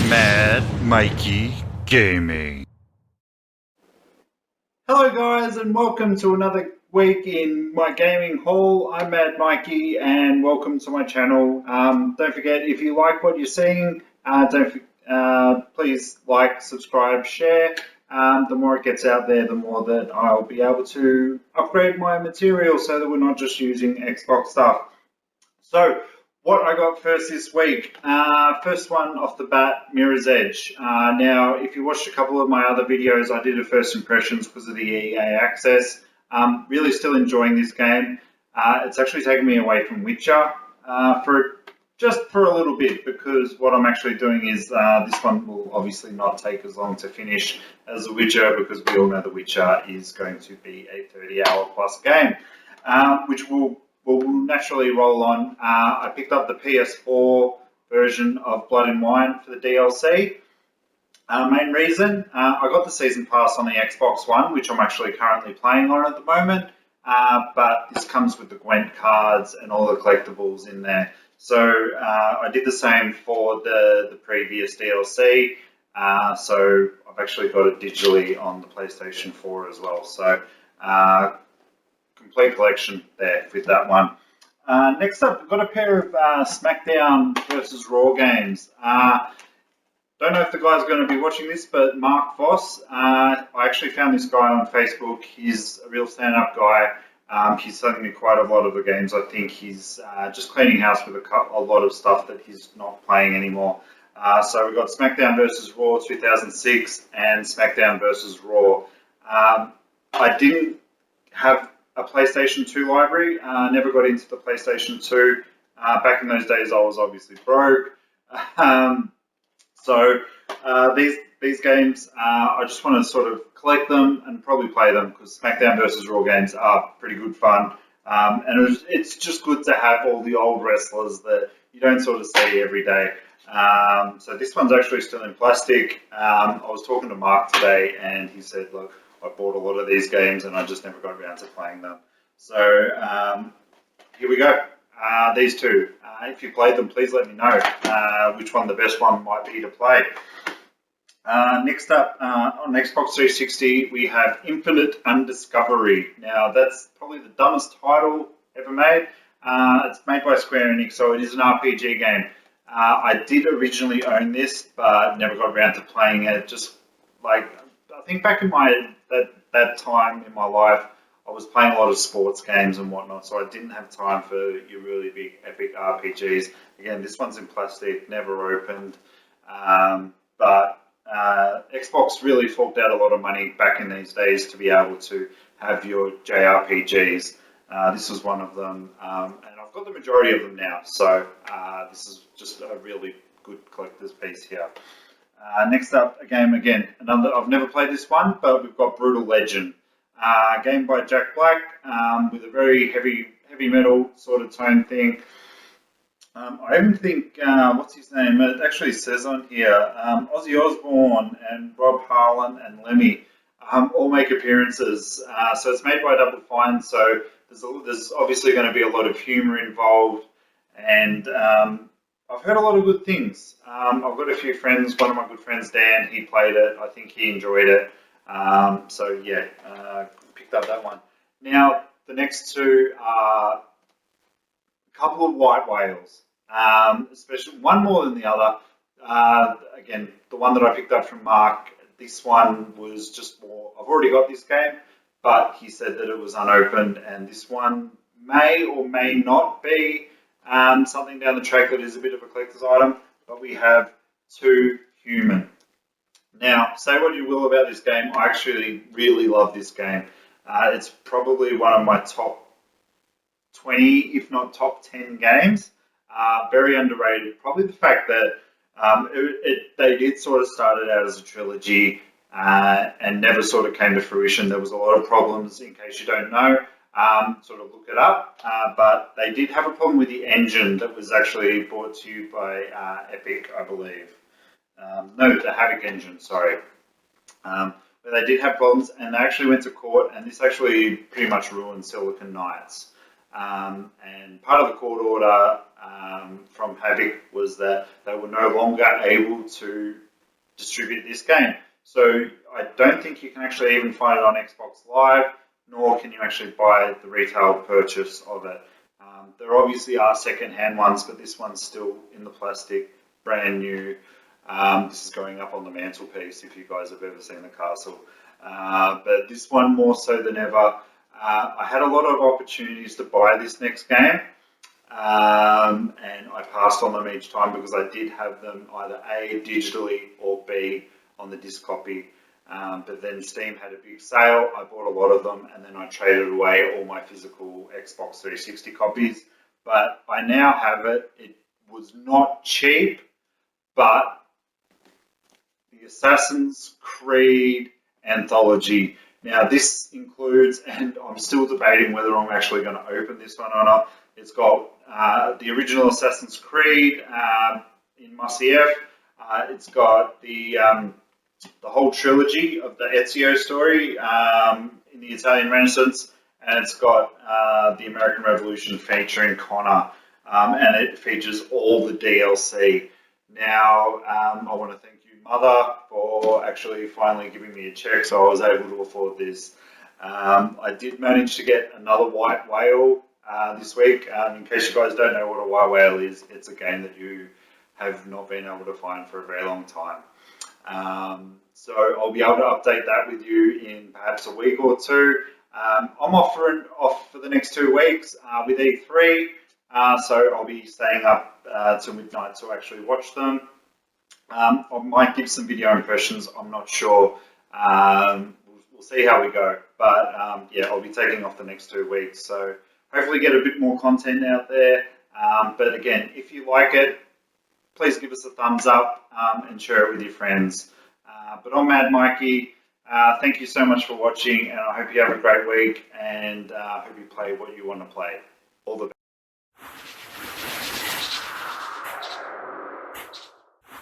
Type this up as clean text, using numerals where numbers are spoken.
Mad Mikey Gaming. Hello guys and welcome to another week in my gaming hall. I'm Mad Mikey and welcome to my channel. Don't forget, if you like what you're seeing, please like, subscribe, share. The more it gets out there, the more that I'll be able to upgrade my material so that we're not just using Xbox stuff. So, what I got first this week, first one off the bat, Mirror's Edge. Now, if you watched a couple of my other videos, I did a first impressions because of the EA access. Really still enjoying this game. It's actually taken me away from Witcher for a little bit, because what I'm actually doing is this one will obviously not take as long to finish as The Witcher, because we all know The Witcher is going to be a 30-hour plus game, which will naturally roll on. I picked up the PS4 version of Blood and Wine for the DLC. Main reason, I got the season pass on the Xbox One, which I'm actually currently playing on at the moment, but this comes with the Gwent cards and all the collectibles in there. So I did the same for the previous DLC, so I've actually got it digitally on the PlayStation 4 as well. So complete collection there with that one. Next up, we've got a pair of SmackDown versus Raw games. Don't know if the guy's going to be watching this, but Mark Voss, I actually found this guy on Facebook. He's a real stand-up guy. He's selling me quite a lot of the games. I think he's just cleaning house with a lot of stuff that he's not playing anymore. So we've got SmackDown vs. Raw 2006 and SmackDown vs. Raw. I didn't have a PlayStation 2 library. Never got into the PlayStation 2. Back in those days, I was obviously broke. So these games, I just want to sort of collect them and probably play them, because SmackDown vs. Raw games are pretty good fun. And it's just good to have all the old wrestlers that you don't sort of see every day. So this one's actually still in plastic. I was talking to Mark today, and he said, look, I bought a lot of these games and I just never got around to playing them. So here we go. These two. If you played them, please let me know which one the best one might be to play. Next up, on Xbox 360, we have Infinite Undiscovery. Now, that's probably the dumbest title ever made. It's made by Square Enix, so it is an RPG game. I did originally own this, but never got around to playing it. Just like, I think back in that time in my life, I was playing a lot of sports games and whatnot, so I didn't have time for your really big epic RPGs. Again, this one's in plastic, never opened, but Xbox really forked out a lot of money back in these days to be able to have your JRPGs. This was one of them, and I've got the majority of them now, so this is just a really good collector's piece here. Next up, a game again. I've never played this one, but we've got Brutal Legend. Game by Jack Black, with a very heavy metal sort of tone thing. I even think, what's his name? It actually says on here, Ozzy Osbourne and Rob Harlan and Lemmy all make appearances. So it's made by Double Fine, so there's obviously going to be a lot of humour involved, and I've heard a lot of good things. I've got a few friends. One of my good friends, Dan, he played it. I think he enjoyed it. So yeah, picked up that one. Now the next two are a couple of white whales, especially one more than the other. Again, the one that I picked up from Mark, this one was just more. I've already got this game, but he said that it was unopened, and this one may or may not be something down the track that is a bit of a collector's item. But we have Two Human. Now, say what you will about this game, I actually really love this game. It's probably one of my top 20, if not top 10 games. Very underrated. Probably the fact that they did sort of start it out as a trilogy and never sort of came to fruition. There was a lot of problems, in case you don't know. Sort of look it up. But they did have a problem with the engine that was actually brought to you by Epic, I believe. No, the Havoc engine, sorry. But they did have problems, and they actually went to court, and this actually pretty much ruined Silicon Knights. And part of the court order from Havoc was that they were no longer able to distribute this game. So I don't think you can actually even find it on Xbox Live, nor can you actually buy the retail purchase of it. There obviously are second-hand ones, but this one's still in the plastic, brand new. This is going up on the mantelpiece if you guys have ever seen the castle. But this one more so than ever. I had a lot of opportunities to buy this next game, and I passed on them each time because I did have them either A, digitally, or B, on the disc copy. But then Steam had a big sale, I bought a lot of them, and then I traded away all my physical Xbox 360 copies. But I now have it. It was not cheap, but the Assassin's Creed Anthology. Now this includes, and I'm still debating whether I'm actually going to open this one or not, it's got the original Assassin's Creed in Massif. It's got the whole trilogy of the Ezio story in the Italian Renaissance, and it's got the American Revolution featuring Connor, and it features all the DLC. Now, I want to thank you, Mother, for actually finally giving me a check so I was able to afford this. I did manage to get another White Whale this week. In case you guys don't know what a White Whale is, it's a game that you have not been able to find for a very long time. So I'll be able to update that with you in perhaps a week or two. I'm off for the next 2 weeks with E3, so I'll be staying up till midnight to actually watch them. I might give some video impressions, I'm not sure. We'll see how we go. But yeah, I'll be taking off the next 2 weeks, so hopefully get a bit more content out there. But again, if you like it, please give us a thumbs up and share it with your friends. But I'm Mad Mikey. Thank you so much for watching, and I hope you have a great week, and I hope you play what you want to play. All the best.